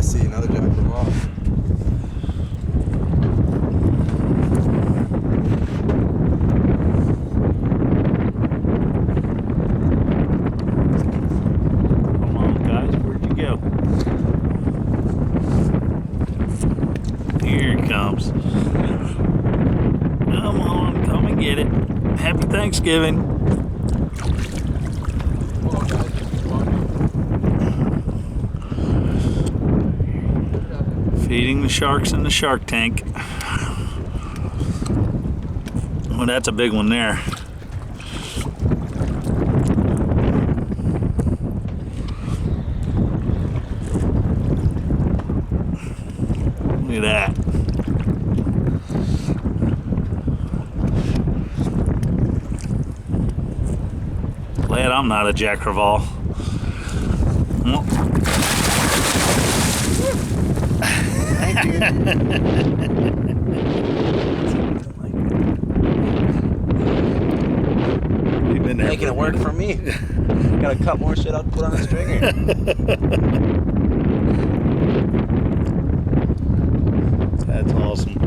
see another jack revolve. Come on, guys, where'd you go? Here it comes. Come on, come and get it. Happy Thanksgiving. Feeding the sharks in the shark tank. Well, that's a big one there. Look at that. Glad I'm not a Jack Crevalle. Thank you. You've been there Making it work for me. Gotta cut more shit out to put on the stringer. That's awesome.